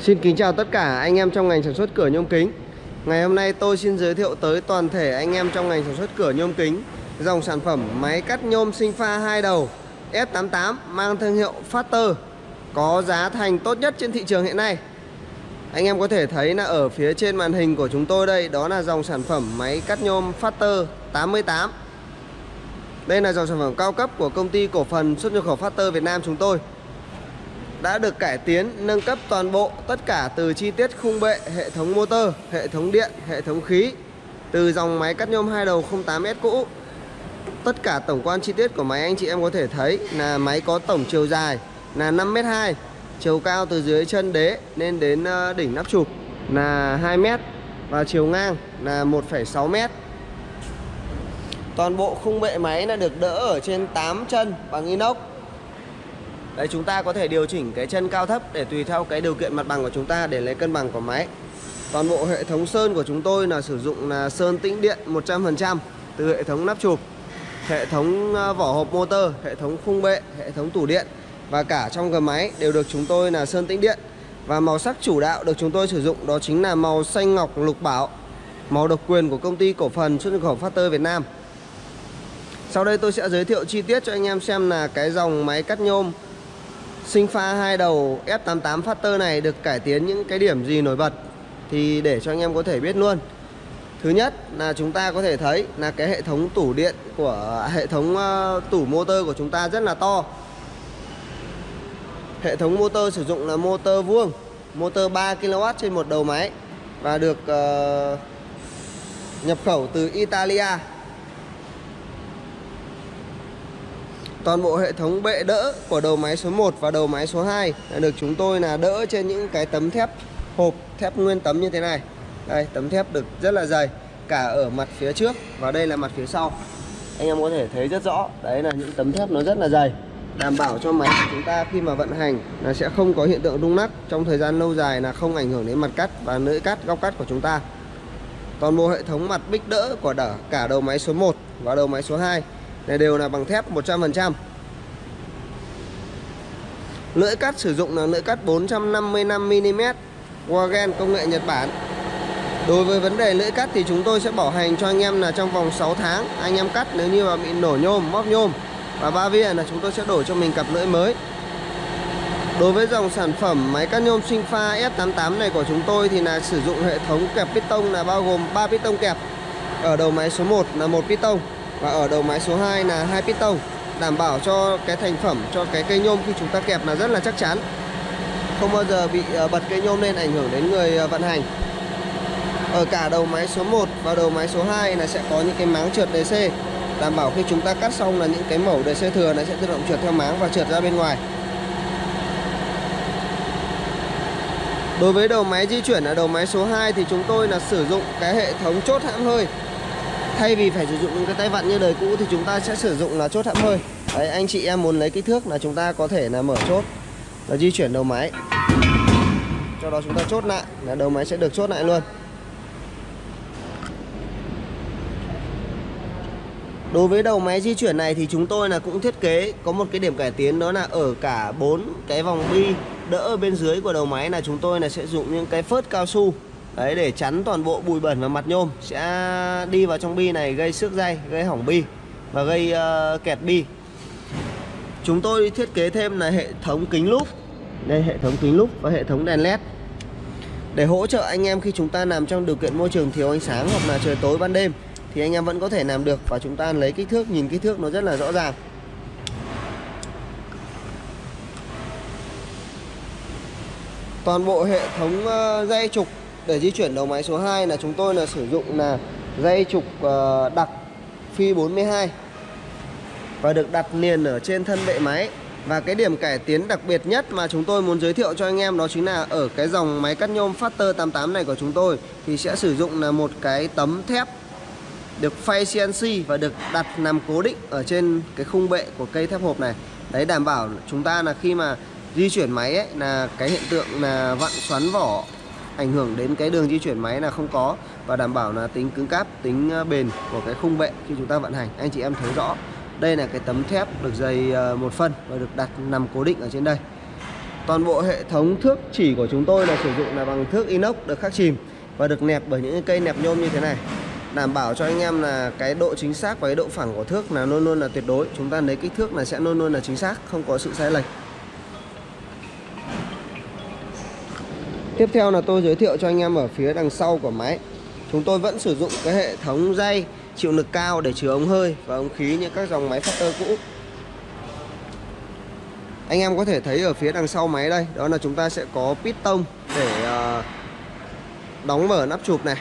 Xin kính chào tất cả anh em trong ngành sản xuất cửa nhôm kính. Ngày hôm nay tôi xin giới thiệu tới toàn thể anh em trong ngành sản xuất cửa nhôm kính dòng sản phẩm máy cắt nhôm sinh pha 2 đầu F88 mang thương hiệu Factor, có giá thành tốt nhất trên thị trường hiện nay. Anh em có thể thấy là ở phía trên màn hình của chúng tôi đây, đó là dòng sản phẩm máy cắt nhôm Factor 88. Đây là dòng sản phẩm cao cấp của công ty cổ phần xuất nhập khẩu Factor Việt Nam chúng tôi. Đã được cải tiến, nâng cấp toàn bộ tất cả từ chi tiết khung bệ, hệ thống motor, hệ thống điện, hệ thống khí. Từ dòng máy cắt nhôm 2 đầu 08S cũ, tất cả tổng quan chi tiết của máy anh chị em có thể thấy là máy có tổng chiều dài là 5m2, chiều cao từ dưới chân đế lên đến đỉnh nắp chụp là 2m và chiều ngang là 1,6m. Toàn bộ khung bệ máy là được đỡ ở trên 8 chân bằng inox. Đấy, chúng ta có thể điều chỉnh cái chân cao thấp để tùy theo cái điều kiện mặt bằng của chúng ta để lấy cân bằng của máy. Toàn bộ hệ thống sơn của chúng tôi là sử dụng là sơn tĩnh điện 100%, từ hệ thống nắp chụp, hệ thống vỏ hộp motor, hệ thống khung bệ, hệ thống tủ điện và cả trong gầm máy đều được chúng tôi là sơn tĩnh điện. Và màu sắc chủ đạo được chúng tôi sử dụng đó chính là màu xanh ngọc lục bảo, màu độc quyền của công ty cổ phần xuất nhập khẩu Factor Việt Nam. Sau đây tôi sẽ giới thiệu chi tiết cho anh em xem là cái dòng máy cắt nhôm sinh pha 2 đầu F88 Factor này được cải tiến những cái điểm gì nổi bật, thì để cho anh em có thể biết luôn. Thứ nhất là chúng ta có thể thấy là cái hệ thống tủ điện của hệ thống tủ motor của chúng ta rất là to. Hệ thống motor sử dụng là motor vuông, motor 3kW trên một đầu máy và được nhập khẩu từ Italia. Toàn bộ hệ thống bệ đỡ của đầu máy số 1 và đầu máy số 2 đã được chúng tôi là đỡ trên những cái tấm thép hộp, thép nguyên tấm như thế này. Đây, tấm thép được rất là dày, cả ở mặt phía trước và đây là mặt phía sau. Anh em có thể thấy rất rõ, đấy là những tấm thép nó rất là dày, đảm bảo cho máy của chúng ta khi mà vận hành là sẽ không có hiện tượng rung lắc trong thời gian lâu dài, là không ảnh hưởng đến mặt cắt và lưỡi cắt, góc cắt của chúng ta. Toàn bộ hệ thống mặt bích đỡ của cả đầu máy số 1 và đầu máy số 2 này đều là bằng thép 100%. Lưỡi cắt sử dụng là lưỡi cắt 455mm Wagen công nghệ Nhật Bản. Đối với vấn đề lưỡi cắt thì chúng tôi sẽ bảo hành cho anh em là trong vòng 6 tháng anh em cắt nếu như mà bị nổ nhôm, móp nhôm và ba vía là chúng tôi sẽ đổi cho mình cặp lưỡi mới. Đối với dòng sản phẩm máy cắt nhôm sinh pha F88 này của chúng tôi thì là sử dụng hệ thống kẹp piston là bao gồm 3 piston kẹp. Ở đầu máy số 1 là 1 piston và ở đầu máy số 2 là 2 piston, đảm bảo cho cái thành phẩm, cho cái cây nhôm khi chúng ta kẹp là rất là chắc chắn, không bao giờ bị bật cây nhôm lên ảnh hưởng đến người vận hành. Ở cả đầu máy số 1 và đầu máy số 2 là sẽ có những cái máng trượt DC, đảm bảo khi chúng ta cắt xong là những cái mẩu DC thừa nó sẽ tự động trượt theo máng và trượt ra bên ngoài. Đối với đầu máy di chuyển ở đầu máy số 2 thì chúng tôi là sử dụng cái hệ thống chốt hãm hơi. Thay vì phải sử dụng những cái tay vặn như đời cũ thì chúng ta sẽ sử dụng là chốt hãm hơi. Đấy, anh chị em muốn lấy kích thước là chúng ta có thể là mở chốt và di chuyển đầu máy. Cho đó chúng ta chốt lại là đầu máy sẽ được chốt lại luôn. Đối với đầu máy di chuyển này thì chúng tôi là cũng thiết kế có một cái điểm cải tiến, đó là ở cả 4 cái vòng bi đỡ ở bên dưới của đầu máy là chúng tôi là sẽ dùng những cái phớt cao su. Đấy, để chắn toàn bộ bụi bẩn và mặt nhôm sẽ đi vào trong bi này, gây xước dây, gây hỏng bi và gây kẹt bi. Chúng tôi thiết kế thêm là hệ thống kính lúp. Đây, hệ thống kính lúp và hệ thống đèn led để hỗ trợ anh em khi chúng ta nằm trong điều kiện môi trường thiếu ánh sáng hoặc là trời tối ban đêm thì anh em vẫn có thể làm được, và chúng ta lấy kích thước, nhìn kích thước nó rất là rõ ràng. Toàn bộ hệ thống dây trục để di chuyển đầu máy số 2 là chúng tôi là sử dụng là dây trục đặc phi 42 và được đặt liền ở trên thân bệ máy. Và cái điểm cải tiến đặc biệt nhất mà chúng tôi muốn giới thiệu cho anh em đó chính là ở cái dòng máy cắt nhôm Factor 88 này của chúng tôi thì sẽ sử dụng là một cái tấm thép được phay CNC và được đặt nằm cố định ở trên cái khung bệ của cây thép hộp này. Đấy, đảm bảo chúng ta là khi mà di chuyển máy ấy, là cái hiện tượng là vặn xoắn vỏ ảnh hưởng đến cái đường di chuyển máy là không có, và đảm bảo là tính cứng cáp, tính bền của cái khung bệ khi chúng ta vận hành. Anh chị em thấy rõ, đây là cái tấm thép được dày 1 phân và được đặt nằm cố định ở trên đây. Toàn bộ hệ thống thước chỉ của chúng tôi là sử dụng là bằng thước inox được khắc chìm và được nẹp bởi những cây nẹp nhôm như thế này, đảm bảo cho anh em là cái độ chính xác và cái độ phẳng của thước là luôn luôn là tuyệt đối. Chúng ta lấy kích thước là sẽ luôn luôn là chính xác, không có sự sai lệch. Tiếp theo là tôi giới thiệu cho anh em ở phía đằng sau của máy. Chúng tôi vẫn sử dụng cái hệ thống dây chịu lực cao để chứa ống hơi và ống khí như các dòng máy Factor cũ. Anh em có thể thấy ở phía đằng sau máy đây, đó là chúng ta sẽ có piston để đóng mở nắp chụp này.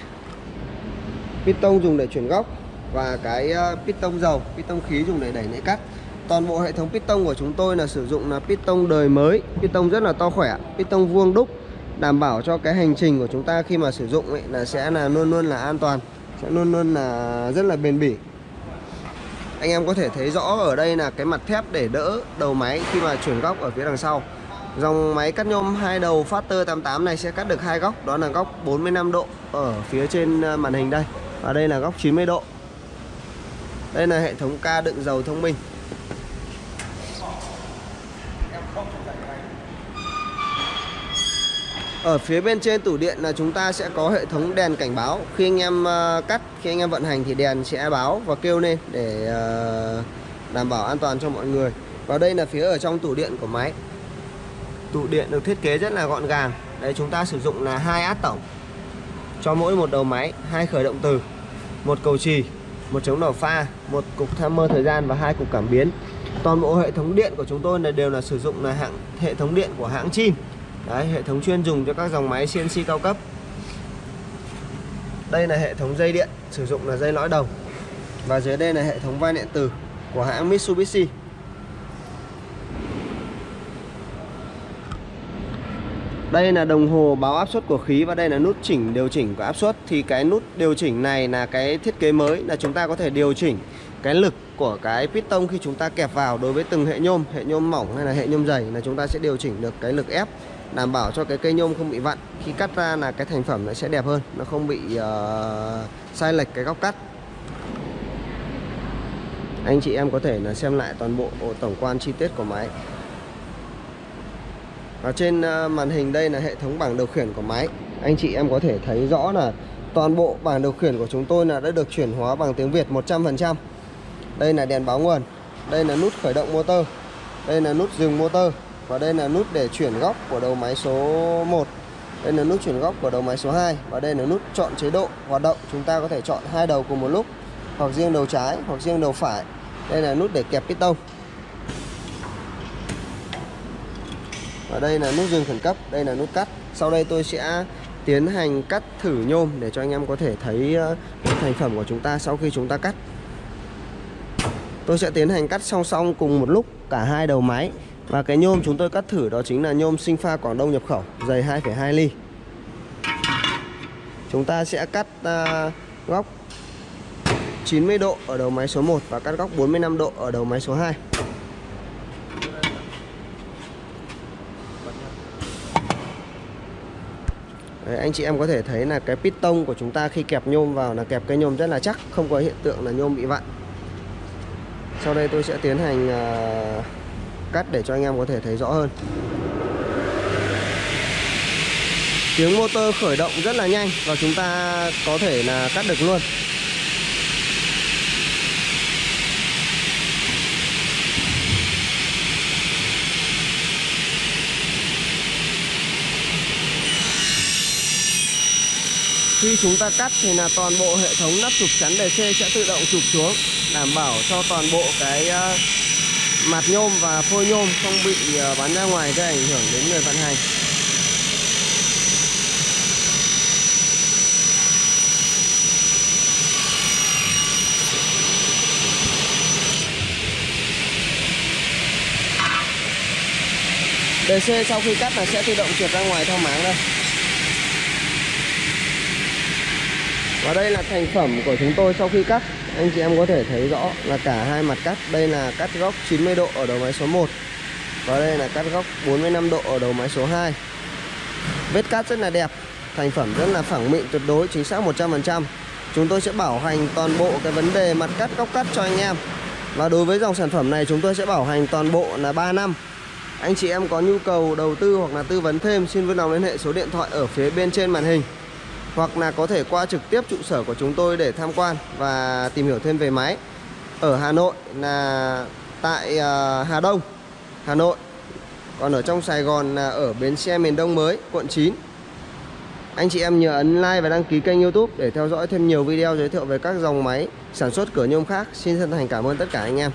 Piston dùng để chuyển góc và cái piston dầu, piston khí dùng để đẩy nệ cắt. Toàn bộ hệ thống piston của chúng tôi là sử dụng là piston đời mới, piston rất là to khỏe, piston vuông đúc, đảm bảo cho cái hành trình của chúng ta khi mà sử dụng ấy là sẽ là luôn luôn là an toàn, sẽ luôn luôn là rất là bền bỉ. Anh em có thể thấy rõ ở đây là cái mặt thép để đỡ đầu máy khi mà chuyển góc ở phía đằng sau. Dòng máy cắt nhôm hai đầu Factor 88 này sẽ cắt được hai góc, đó là góc 45 độ ở phía trên màn hình đây, và đây là góc 90 độ. Đây là hệ thống ca đựng dầu thông minh. Ở phía bên trên tủ điện là chúng ta sẽ có hệ thống đèn cảnh báo. Khi anh em cắt, khi anh em vận hành thì đèn sẽ báo và kêu lên để đảm bảo an toàn cho mọi người. Và đây là phía ở trong tủ điện của máy. Tủ điện được thiết kế rất là gọn gàng. Đây chúng ta sử dụng là 2 át tổng cho mỗi một đầu máy, 2 khởi động từ, 1 cầu chì, 1 chống đỏ pha, 1 cục timer thời gian và 2 cục cảm biến. Toàn bộ hệ thống điện của chúng tôi đều là sử dụng là hệ thống điện của hãng Chin. Đấy, hệ thống chuyên dùng cho các dòng máy CNC cao cấp. Đây là hệ thống dây điện, sử dụng là dây lõi đồng. Và dưới đây là hệ thống vai điện tử của hãng Mitsubishi. Đây là đồng hồ báo áp suất của khí và đây là nút điều chỉnh của áp suất. Thì cái nút điều chỉnh này là cái thiết kế mới, là chúng ta có thể điều chỉnh cái lực của cái piston khi chúng ta kẹp vào đối với từng hệ nhôm mỏng hay là hệ nhôm dày, là chúng ta sẽ điều chỉnh được cái lực ép, đảm bảo cho cái cây nhôm không bị vặn. Khi cắt ra là cái thành phẩm nó sẽ đẹp hơn, nó không bị sai lệch cái góc cắt. Anh chị em có thể là xem lại toàn bộ tổng quan chi tiết của máy. Ở trên màn hình đây là hệ thống bảng điều khiển của máy. Anh chị em có thể thấy rõ là toàn bộ bảng điều khiển của chúng tôi là đã được chuyển hóa bằng tiếng Việt 100%. Đây là đèn báo nguồn, đây là nút khởi động motor, đây là nút dừng motor, và đây là nút để chuyển góc của đầu máy số 1. Đây là nút chuyển góc của đầu máy số 2. Và đây là nút chọn chế độ hoạt động. Chúng ta có thể chọn hai đầu cùng một lúc, hoặc riêng đầu trái hoặc riêng đầu phải. Đây là nút để kẹp piston. Và đây là nút dừng khẩn cấp, đây là nút cắt. Sau đây tôi sẽ tiến hành cắt thử nhôm để cho anh em có thể thấy thành phẩm của chúng ta sau khi chúng ta cắt. Tôi sẽ tiến hành cắt song song cùng một lúc cả hai đầu máy. Và cái nhôm chúng tôi cắt thử đó chính là nhôm sinh pha Quảng Đông nhập khẩu, dày 2,2 ly. Chúng ta sẽ cắt góc 90 độ ở đầu máy số 1 và cắt góc 45 độ ở đầu máy số 2. Đấy, anh chị em có thể thấy là cái piston của chúng ta khi kẹp nhôm vào là kẹp cây nhôm rất là chắc, không có hiện tượng là nhôm bị vặn. Sau đây tôi sẽ tiến hành cắt để cho anh em có thể thấy rõ hơn. Tiếng motor khởi động rất là nhanh và chúng ta có thể là cắt được luôn. Khi chúng ta cắt thì là toàn bộ hệ thống nắp chụp chắn DC sẽ tự động chụp xuống, đảm bảo cho toàn bộ cái mặt nhôm và phôi nhôm không bị bắn ra ngoài gây ảnh hưởng đến người vận hành. DC sau khi cắt là sẽ tự động trượt ra ngoài theo máng đây. Và đây là thành phẩm của chúng tôi sau khi cắt. Anh chị em có thể thấy rõ là cả hai mặt cắt. Đây là cắt góc 90 độ ở đầu máy số 1 và đây là cắt góc 45 độ ở đầu máy số 2. Vết cắt rất là đẹp, thành phẩm rất là phẳng mịn tuyệt đối, chính xác 100%. Chúng tôi sẽ bảo hành toàn bộ cái vấn đề mặt cắt, góc cắt cho anh em. Và đối với dòng sản phẩm này chúng tôi sẽ bảo hành toàn bộ là 3 năm. Anh chị em có nhu cầu đầu tư hoặc là tư vấn thêm, xin vui lòng liên hệ số điện thoại ở phía bên trên màn hình, hoặc là có thể qua trực tiếp trụ sở của chúng tôi để tham quan và tìm hiểu thêm về máy. Ở Hà Nội là tại Hà Đông, Hà Nội. Còn ở trong Sài Gòn là ở bến xe miền Đông mới, quận 9. Anh chị em nhớ ấn like và đăng ký kênh YouTube để theo dõi thêm nhiều video giới thiệu về các dòng máy sản xuất cửa nhôm khác. Xin chân thành cảm ơn tất cả anh em.